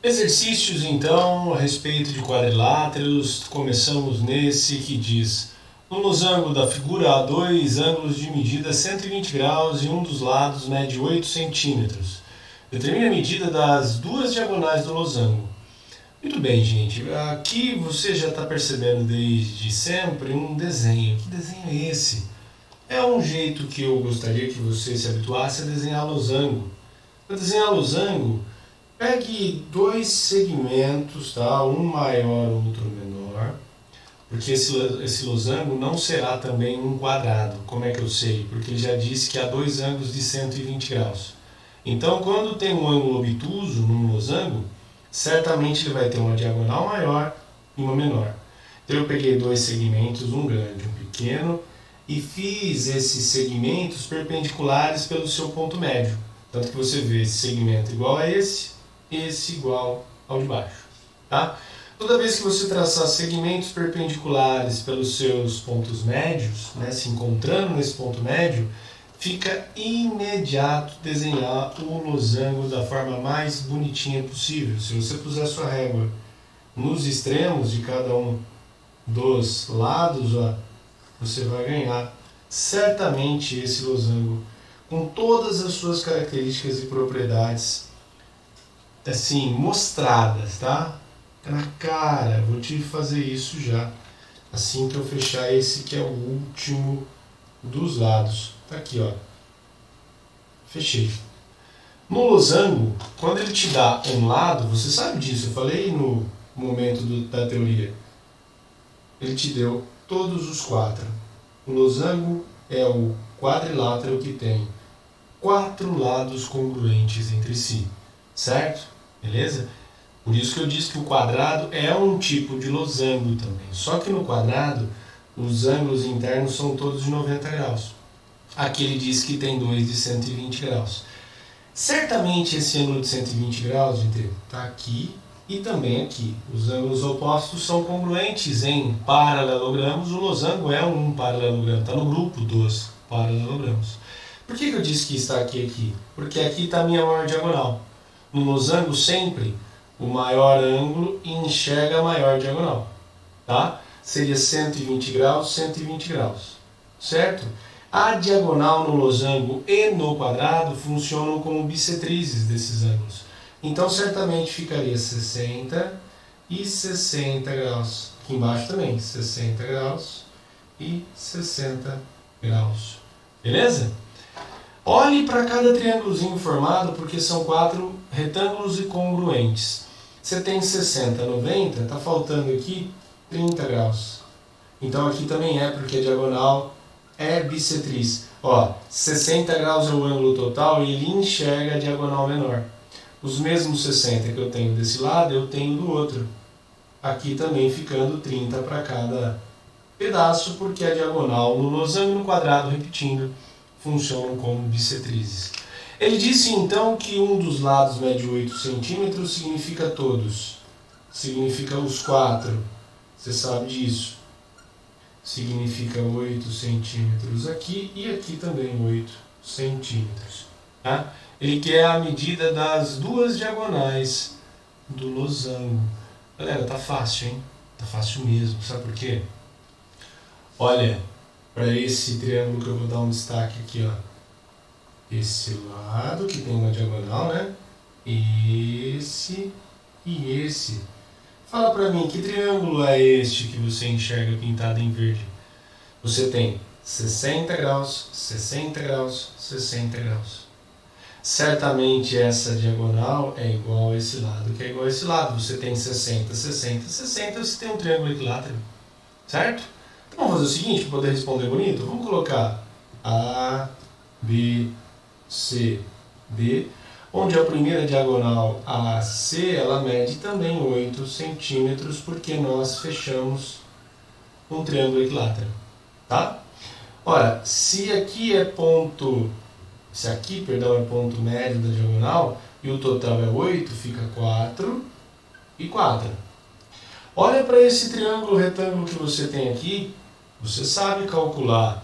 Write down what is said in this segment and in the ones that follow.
Exercícios, então, a respeito de quadriláteros. Começamos nesse que diz: no losango da figura há dois ângulos de medida 120 graus e um dos lados mede 8 centímetros. Determine a medida das duas diagonais do losango. Muito bem, gente. Aqui você já está percebendo desde sempre um desenho. Que desenho é esse? É um jeito que eu gostaria que você se habituasse a desenhar losango. Para desenhar losango, pegue dois segmentos, tá? Um maior, outro menor, porque esse losango não será também um quadrado. Como é que eu sei? Porque ele já disse que há dois ângulos de 120 graus. Então, quando tem um ângulo obtuso num losango, certamente ele vai ter uma diagonal maior e uma menor. Então, eu peguei dois segmentos, um grande e um pequeno, e fiz esses segmentos perpendiculares pelo seu ponto médio. Tanto que você vê esse segmento igual a esse igual ao de baixo. Tá? Toda vez que você traçar segmentos perpendiculares pelos seus pontos médios, né, se encontrando nesse ponto médio, fica imediato desenhar o losango da forma mais bonitinha possível. Se você puser sua régua nos extremos de cada um dos lados, ó, você vai ganhar certamente esse losango com todas as suas características e propriedades assim, mostradas, tá? Na cara, vou te fazer isso já, assim que eu fechar esse que é o último dos lados. Tá aqui, ó. Fechei. No losango, quando ele te dá um lado, você sabe disso, eu falei no momento da teoria. Ele te deu todos os quatro. O losango é o quadrilátero que tem quatro lados congruentes entre si, certo? Beleza? Por isso que eu disse que o quadrado é um tipo de losango também. Só que no quadrado, os ângulos internos são todos de 90 graus. Aqui ele diz que tem dois de 120 graus. Certamente esse ângulo de 120 graus, gente, está aqui e também aqui. Os ângulos opostos são congruentes em paralelogramos. O losango é um paralelogramo, está no grupo dos paralelogramos. Por que eu disse que está aqui e aqui? Porque aqui está a minha maior diagonal. No losango, sempre o maior ângulo enxerga a maior diagonal. Tá? Seria 120 graus, 120 graus. Certo? A diagonal no losango e no quadrado funcionam como bissetrizes desses ângulos. Então, certamente ficaria 60 e 60 graus. Aqui embaixo também, 60 graus e 60 graus. Beleza? Olhe para cada triângulozinho formado, porque são quatro retângulos e congruentes. Você tem 60, 90, está faltando aqui 30 graus. Então aqui também é, porque a diagonal é bissetriz. Ó, 60 graus é o ângulo total e ele enxerga a diagonal menor. Os mesmos 60 que eu tenho desse lado, eu tenho do outro. Aqui também ficando 30 para cada pedaço, porque a diagonal no losango e no quadrado, repetindo, funcionam como bissetrizes. Ele disse então que um dos lados mede 8 centímetros, significa todos. Significa os quatro. Você sabe disso. Significa 8 centímetros aqui e aqui também 8 centímetros. Tá? Ele quer a medida das duas diagonais do losango. Galera, tá fácil, hein? Tá fácil mesmo. Sabe por quê? Olha, para esse triângulo que eu vou dar um destaque aqui, ó. Esse lado que tem uma diagonal, né? Esse e esse. Fala para mim, que triângulo é este que você enxerga pintado em verde? Você tem 60 graus, 60 graus, 60 graus. Certamente essa diagonal é igual a esse lado, que é igual a esse lado. Você tem 60, 60, 60, você tem um triângulo equilátero. Certo? Então vamos fazer o seguinte, para poder responder bonito. Vamos colocar A, B, C, D, onde a primeira diagonal AC, ela mede também 8 centímetros, porque nós fechamos um triângulo equilátero. Tá? Ora, se aqui é ponto médio da diagonal, e o total é 8, fica 4 e 4. Olha para esse triângulo retângulo que você tem aqui, você sabe calcular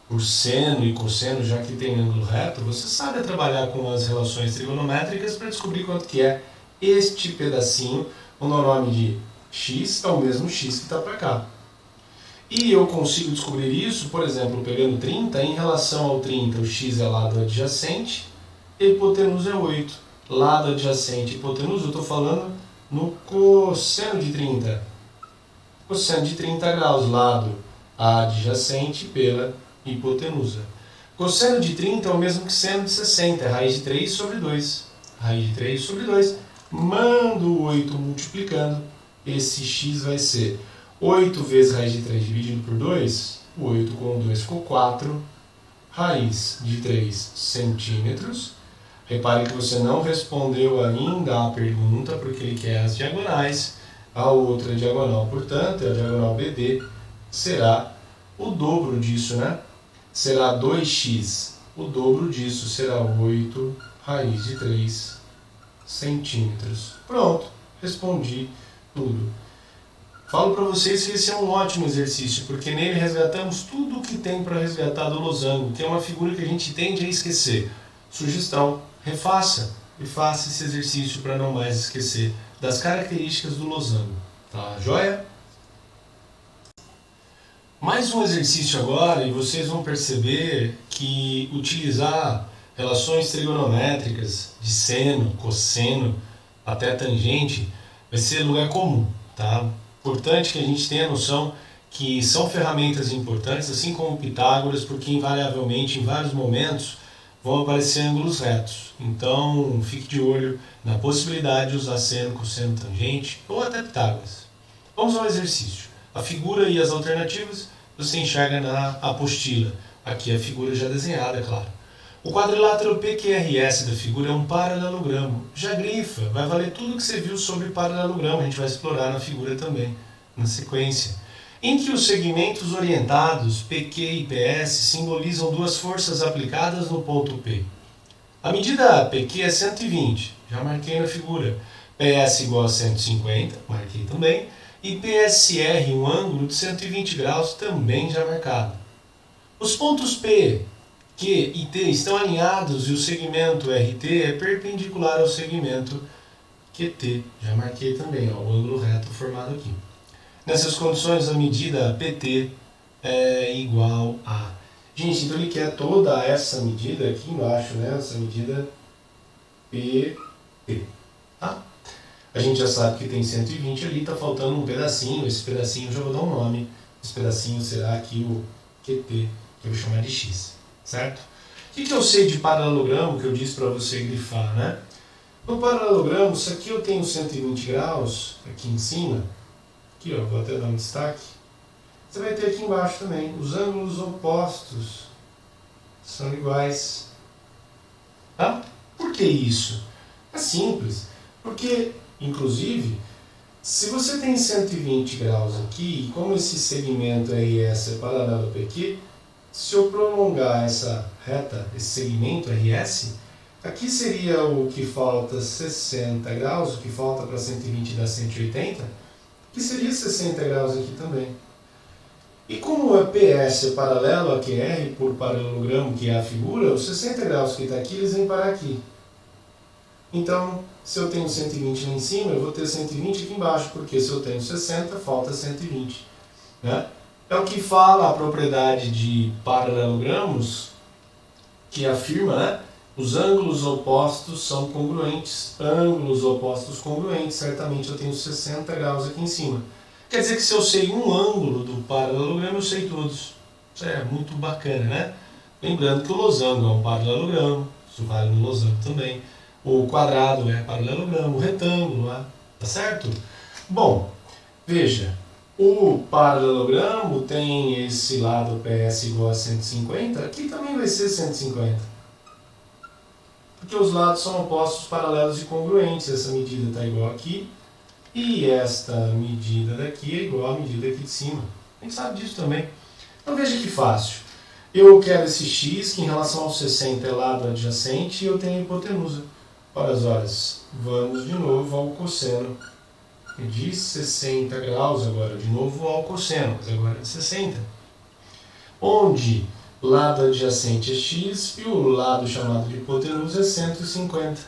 por seno e cosseno, já que tem ângulo reto, você sabe trabalhar com as relações trigonométricas para descobrir quanto que é Este pedacinho, o nome de x, é o mesmo x que está para cá. E eu consigo descobrir isso, por exemplo, pegando 30, em relação ao 30, o x é lado adjacente, e a hipotenusa é 8. Lado adjacente e hipotenusa, eu estou falando no cosseno de 30. Cosseno de 30 graus, lado adjacente pela hipotenusa. Cosseno de 30 é o mesmo que seno de 60, é raiz de 3 sobre 2. Raiz de 3 sobre 2. Mando o 8 multiplicando, esse x vai ser 8 vezes raiz de 3 dividido por 2, o 8 com 2 ficou 4, raiz de 3 centímetros. Repare que você não respondeu ainda a pergunta, porque ele quer as diagonais. A outra diagonal, portanto, é a diagonal BD, será o dobro disso, né? Será 2x. O dobro disso será 8 raiz de 3 centímetros. Pronto, respondi tudo. Falo para vocês que esse é um ótimo exercício, porque nele resgatamos tudo o que tem para resgatar do losango, que é uma figura que a gente tende a esquecer. Sugestão, refaça e faça esse exercício para não mais esquecer das características do losango. Tá joia? Mais um exercício agora, e vocês vão perceber que utilizar relações trigonométricas de seno, cosseno, até tangente, vai ser lugar comum, tá? Importante que a gente tenha a noção que são ferramentas importantes, assim como Pitágoras, porque invariavelmente, em vários momentos, vão aparecer ângulos retos. Então, fique de olho na possibilidade de usar seno, cosseno, tangente, ou até Pitágoras. Vamos ao exercício. A figura e as alternativas você enxerga na apostila. Aqui a figura já desenhada, é claro. O quadrilátero PQRS da figura é um paralelogramo. Já grifa, vai valer tudo que você viu sobre paralelogramo. A gente vai explorar na figura também, na sequência. Em que os segmentos orientados, PQ e PS, simbolizam duas forças aplicadas no ponto P. A medida PQ é 120, já marquei na figura. PS igual a 150, marquei também. E PSR, um ângulo de 120 graus, também já marcado. Os pontos P, Q e T estão alinhados e o segmento RT é perpendicular ao segmento QT. Já marquei também, ó, o ângulo reto formado aqui. Nessas condições, a medida PT é igual a... Gente, então ele quer toda essa medida aqui embaixo, né? Essa medida PT. Tá? A gente já sabe que tem 120 ali, está faltando um pedacinho. Esse pedacinho eu já vou dar um nome. Esse pedacinho será aqui o QT, que eu vou chamar de X. Certo? O que eu sei de paralelogramo que eu disse para você grifar, né? No paralelogramo, se aqui eu tenho 120 graus, aqui em cima, aqui ó, vou até dar um destaque, você vai ter aqui embaixo também, os ângulos opostos são iguais. Tá? Por que isso? É simples, porque, inclusive, se você tem 120 graus aqui, e como esse segmento RS é paralelo ao PQ, se eu prolongar essa reta, esse segmento RS, aqui seria o que falta 60 graus, o que falta para 120 dá 180, que seria 60 graus aqui também. E como a PS é paralelo a QR, por paralelogramo, que é a figura, os 60 graus que está aqui, eles vêm parar aqui. Então, se eu tenho 120 lá em cima, eu vou ter 120 aqui embaixo, porque se eu tenho 60, falta 120. Né? É o que fala a propriedade de paralelogramos, que afirma, né? Os ângulos opostos são congruentes. Ângulos opostos congruentes, certamente eu tenho 60 graus aqui em cima. Quer dizer que se eu sei um ângulo do paralelogramo, eu sei todos. Isso é muito bacana, né? Lembrando que o losango é um paralelogramo, isso vale no losango também. O quadrado é paralelogramo, o retângulo, tá certo? Bom, veja, o paralelogramo tem esse lado PS igual a 150, aqui também vai ser 150. Porque os lados são opostos, paralelos e congruentes. Essa medida está igual aqui, e esta medida daqui é igual à medida aqui de cima. A gente sabe disso também. Então veja que fácil. Eu quero esse x, que em relação ao 60 é lado adjacente, e eu tenho a hipotenusa. Ora as horas, vamos de novo ao cosseno de 60 graus, agora de novo ao cosseno, mas agora de 60. Onde lado adjacente é x e o lado chamado de hipotenusa é 150.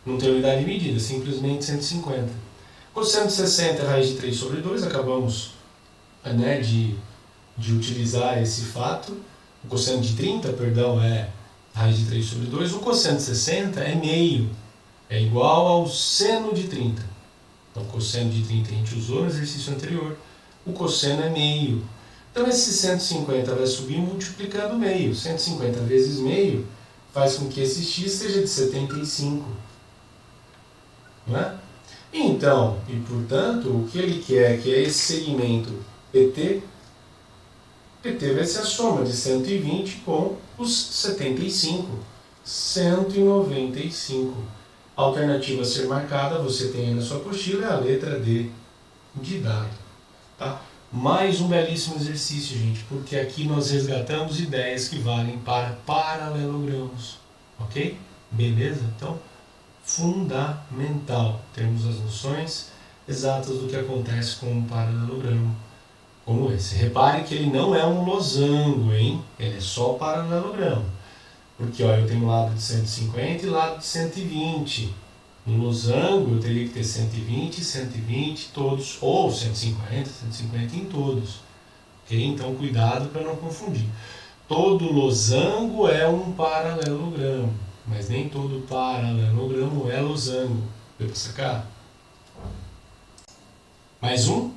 Não tem unidade de medida, simplesmente 150. Cosseno de 60 é raiz de 3 sobre 2, acabamos, né, de utilizar esse fato. O cosseno de 30, perdão, é raiz de 3 sobre 2. O cosseno de 60 é meio, é igual ao seno de 30. Então, o cosseno de 30 a gente usou no exercício anterior. O cosseno é meio. Então, esse 150 vai subir multiplicando meio. 150 vezes meio faz com que esse x seja de 75. Não é? Então, e portanto, o que ele quer que é esse segmento PT. PT vai ser a soma de 120 com os 75. 195. A alternativa a ser marcada, você tem aí na sua apostila, é a letra D de dado. Tá? Mais um belíssimo exercício, gente, porque aqui nós resgatamos ideias que valem para paralelogramos. Ok? Beleza? Então, fundamental termos as noções exatas do que acontece com um paralelogramo como esse. Repare que ele não é um losango, hein? Ele é só paralelogramo. Porque ó, eu tenho lado de 150 e lado de 120. No losango eu teria que ter 120, 120 todos, ou 150, 150 em todos. Okay? Então cuidado para não confundir. Todo losango é um paralelogramo, mas nem todo paralelogramo é losango. Deu para sacar? Mais um.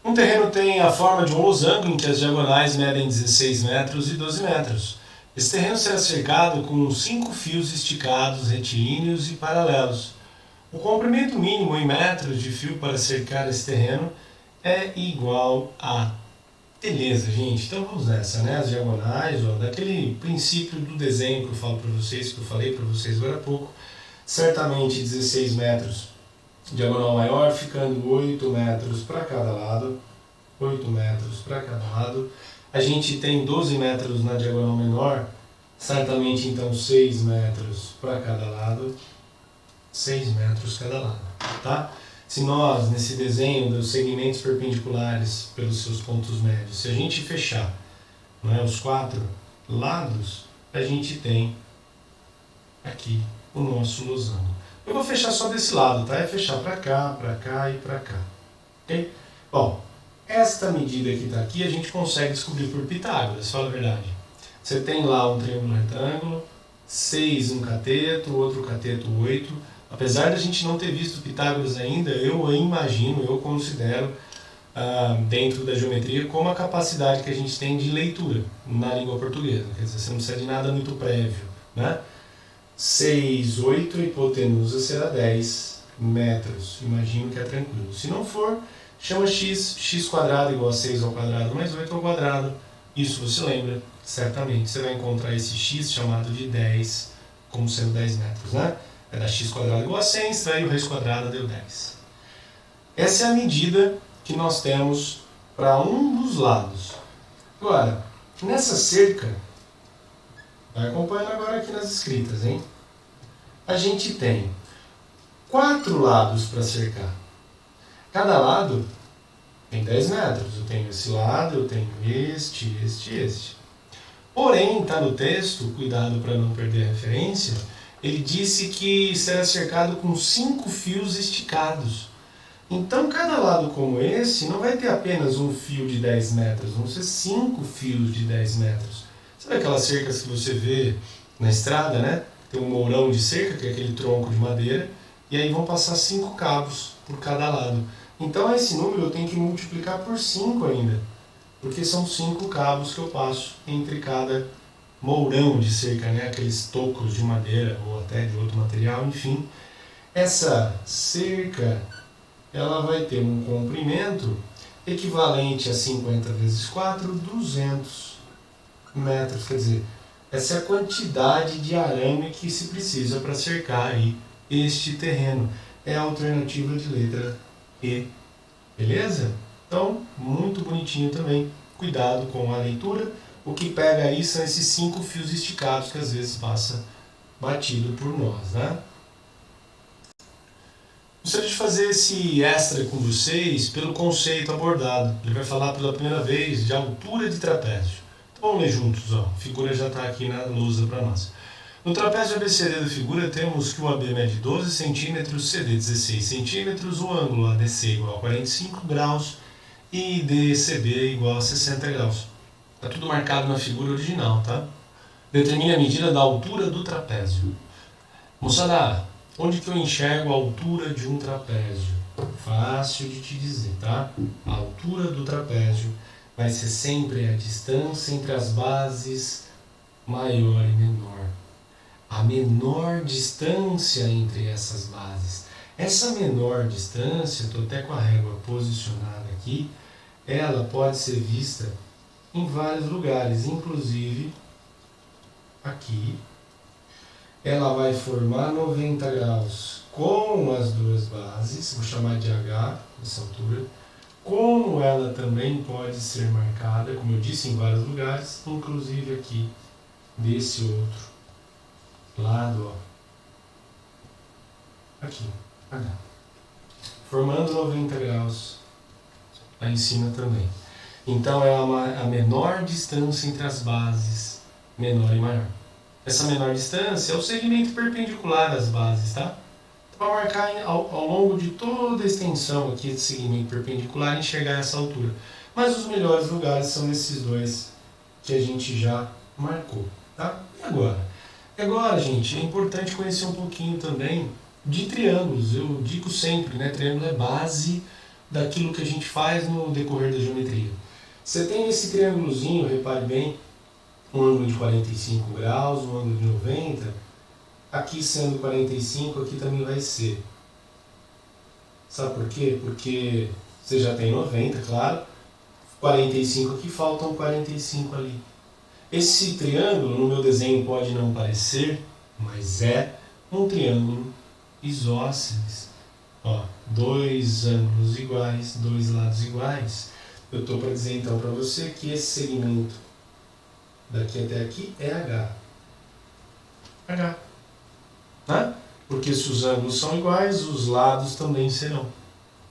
Um terreno tem a forma de um losango em que as diagonais medem 16 metros e 12 metros. Esse terreno será cercado com 5 fios esticados, retilíneos e paralelos. O comprimento mínimo em metros de fio para cercar esse terreno é igual a... Beleza, gente. Então vamos nessa, né? As diagonais, ó, daquele princípio do desenho que eu falo para vocês, que eu falei para vocês agora há pouco. Certamente 16 metros diagonal maior, ficando 8 metros para cada lado. 8 metros para cada lado. A gente tem 12 metros na diagonal menor, certamente então 6 metros para cada lado. 6 metros cada lado, tá? Se nós, nesse desenho dos segmentos perpendiculares pelos seus pontos médios, se a gente fechar, não é, os 4 lados, a gente tem aqui o nosso losango. Eu vou fechar só desse lado, tá? É fechar para cá e para cá, ok? Bom, esta medida que está aqui a gente consegue descobrir por Pitágoras, fala a verdade. Você tem lá um triângulo retângulo, 6 um cateto, outro cateto 8. Apesar de a gente não ter visto Pitágoras ainda, eu imagino, eu considero dentro da geometria como a capacidade que a gente tem de leitura na língua portuguesa. Quer dizer, você não precisa de nada muito prévio, né? 6, 8, a hipotenusa será 10 metros. Imagino que é tranquilo. Se não for, chama x quadrado igual a 6 ao quadrado mais 8 ao quadrado. Isso você lembra, certamente. Você vai encontrar esse x chamado de 10 como sendo 10 metros, né? Era x quadrado igual a 100, extraiu raiz quadrada, deu 10. Essa é a medida que nós temos para um dos lados. Agora, nessa cerca, vai acompanhando agora aqui nas escritas, hein? A gente tem 4 lados para cercar. Cada lado tem 10 metros. Eu tenho esse lado, eu tenho este. Porém, está no texto, cuidado para não perder a referência, ele disse que será cercado com 5 fios esticados. Então, cada lado como esse não vai ter apenas um fio de 10 metros, vão ser 5 fios de 10 metros. Sabe aquelas cercas que você vê na estrada, né? Tem um mourão de cerca, que é aquele tronco de madeira, e aí vão passar 5 cabos por cada lado. Então, esse número eu tenho que multiplicar por 5 ainda, porque são 5 cabos que eu passo entre cada mourão de cerca, né? Aqueles tocos de madeira ou até de outro material, enfim. Essa cerca, ela vai ter um comprimento equivalente a 50 vezes 4, 200 metros. Quer dizer, essa é a quantidade de arame que se precisa para cercar aí este terreno. É a alternativa de letra E. Beleza? Então, muito bonitinho também. Cuidado com a leitura. O que pega aí são esses 5 fios esticados que às vezes passa batido por nós, né? Gostaria de fazer esse extra com vocês pelo conceito abordado. Ele vai falar pela primeira vez de altura de trapézio. Então vamos ler juntos, ó. A figura já está aqui na lousa para nós. No trapézio ABCD da figura temos que o AB mede 12 centímetros, CD 16 centímetros, o ângulo ADC igual a 45 graus e DCB igual a 60 graus. Está tudo marcado na figura original, tá? Determine a medida da altura do trapézio. Moçada, onde que eu enxergo a altura de um trapézio? Fácil de te dizer, tá? A altura do trapézio vai ser sempre a distância entre as bases maior e menor. A menor distância entre essas bases. Essa menor distância, estou até com a régua posicionada aqui, ela pode ser vista em vários lugares, inclusive aqui. Ela vai formar 90 graus com as duas bases, vou chamar de H nessa altura. Como ela também pode ser marcada, como eu disse, em vários lugares, inclusive aqui desse outro lado, ó. Aqui, H. Formando 90 graus lá em cima também. Então é a menor distância entre as bases, menor e maior. Essa menor distância é o segmento perpendicular às bases, tá? Para marcar ao longo de toda a extensão aqui desse segmento perpendicular, enxergar essa altura. Mas os melhores lugares são esses dois que a gente já marcou, tá? E agora? E agora, gente, é importante conhecer um pouquinho também de triângulos. Eu digo sempre, né? Triângulo é base daquilo que a gente faz no decorrer da geometria. Você tem esse triângulozinho, repare bem, um ângulo de 45 graus, um ângulo de 90, aqui sendo 45, aqui também vai ser. Sabe por quê? Porque você já tem 90, claro, 45 aqui, faltam 45 ali. Esse triângulo, no meu desenho pode não parecer, mas é um triângulo isósceles. Ó, dois ângulos iguais, dois lados iguais. Eu estou para dizer então para você que esse segmento daqui até aqui é H. H. Né? Porque se os ângulos são iguais, os lados também serão.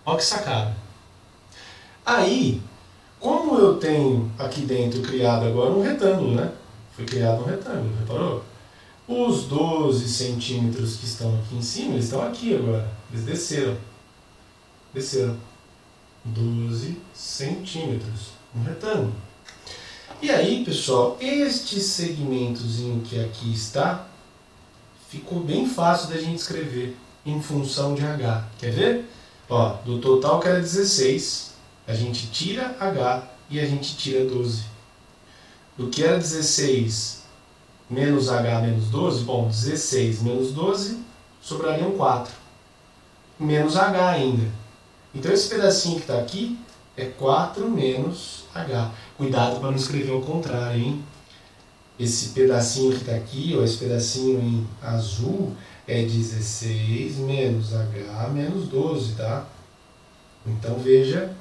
Olha que sacada. Aí, como eu tenho aqui dentro criado agora um retângulo, né? Foi criado um retângulo, reparou? Os 12 centímetros que estão aqui em cima, eles estão aqui agora. Eles desceram. Desceram. 12 centímetros. Um retângulo. E aí, pessoal, este segmentozinho que aqui está, ficou bem fácil da gente escrever em função de H. Quer ver? Ó, do total que era 16, a gente tira H e a gente tira 12. Do que era 16 menos H menos 12, bom, 16 menos 12, sobrariam 4. Menos H ainda. Então esse pedacinho que está aqui é 4 menos H. Cuidado para não escrever ao contrário, hein? Esse pedacinho que está aqui, ó, esse pedacinho em azul, é 16 menos H menos 12, tá? Então veja,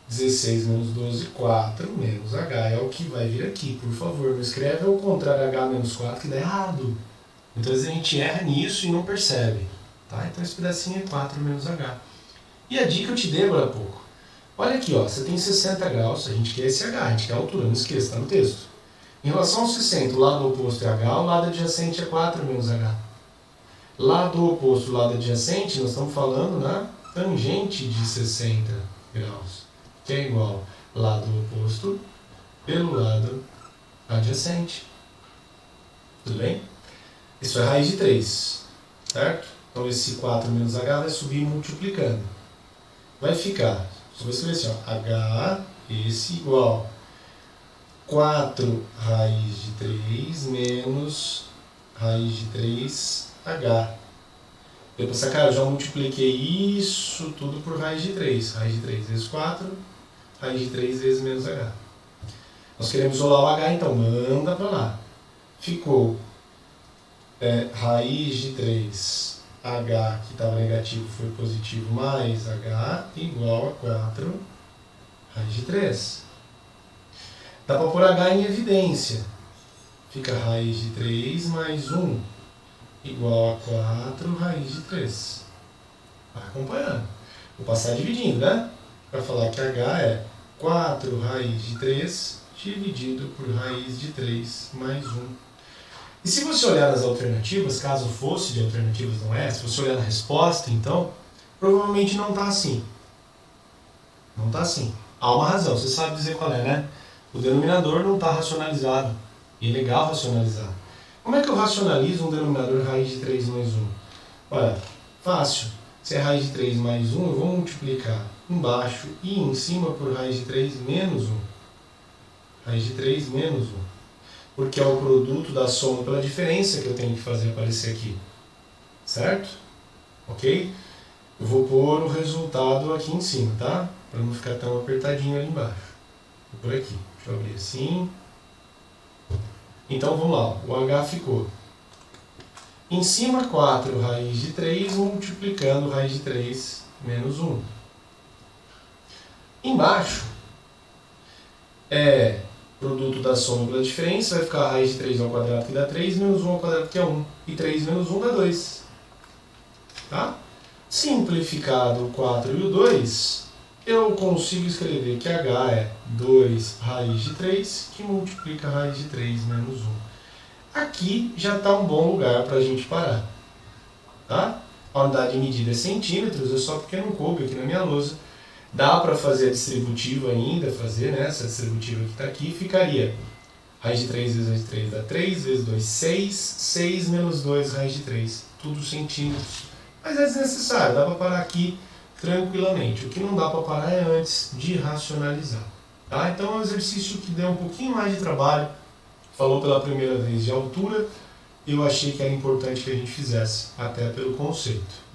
16 menos 12, 4 menos H é o que vai vir aqui. Por favor, não escreve ao contrário H menos 4 que dá errado. Então a gente erra nisso e não percebe. Tá? Então esse pedacinho é 4 menos H. E a dica eu te dei agora há pouco. Olha aqui, ó, você tem 60 graus, a gente quer esse H, a gente quer a altura, não esqueça, está no texto. Em relação ao 60, o lado oposto é H, o lado adjacente é 4 menos H. Lado oposto, lado adjacente, nós estamos falando na tangente de 60 graus, que é igual lado oposto pelo lado adjacente. Tudo bem? Isso é raiz de 3, certo? Então esse 4 menos H vai subir multiplicando. Vai ficar, só vou escrever assim, ó, H, esse igual 4 raiz de 3 menos raiz de 3H. Deu para sacar? Eu já multipliquei isso tudo por raiz de 3. Raiz de 3 vezes 4, raiz de 3 vezes menos H. Nós queremos isolar o H, então manda para lá. Ficou raiz de 3, H que estava negativo foi positivo, mais H igual a 4 raiz de 3. Dá para pôr H em evidência. Fica raiz de 3 mais 1 igual a 4 raiz de 3. Vai acompanhando. Vou passar dividindo, né? Para falar que H é 4 raiz de 3 dividido por raiz de 3 mais 1. E se você olhar nas alternativas, caso fosse de alternativas não é, se você olhar na resposta, então, provavelmente não está assim. Não está assim. Há uma razão, você sabe dizer qual é, né? O denominador não está racionalizado. E é legal racionalizar. Como é que eu racionalizo um denominador raiz de 3 mais 1? Olha, fácil. Se é raiz de 3 mais 1, eu vou multiplicar embaixo e em cima por raiz de 3 menos 1. Raiz de 3 menos 1. Porque é o produto da soma pela diferença que eu tenho que fazer aparecer aqui. Certo? Ok? Eu vou pôr o resultado aqui em cima, tá? Para não ficar tão apertadinho ali embaixo. Vou por aqui. Deixa eu abrir assim. Então vamos lá. O H ficou. Em cima 4 raiz de 3 multiplicando raiz de 3 menos 1. Embaixo é produto da soma pela diferença, vai ficar a raiz de 3 ao quadrado que dá 3, menos 1 ao quadrado que é 1. E 3 menos 1 dá 2. Tá? Simplificado o 4 e o 2, eu consigo escrever que H é 2 raiz de 3, que multiplica a raiz de 3 menos 1. Aqui já está um bom lugar para a gente parar. Tá? A unidade de medida é centímetros, é só porque não coube aqui na minha lousa. Dá para fazer a distributiva ainda, essa distributiva que está aqui, ficaria raiz de 3 vezes raiz de 3 dá 3, vezes 2, 6, 6 menos 2 raiz de 3, tudo centímetros. Mas é desnecessário, dá para parar aqui tranquilamente. O que não dá para parar é antes de racionalizar. Tá? Então é um exercício que deu um pouquinho mais de trabalho, falou pela primeira vez de altura, eu achei que era importante que a gente fizesse, até pelo conceito.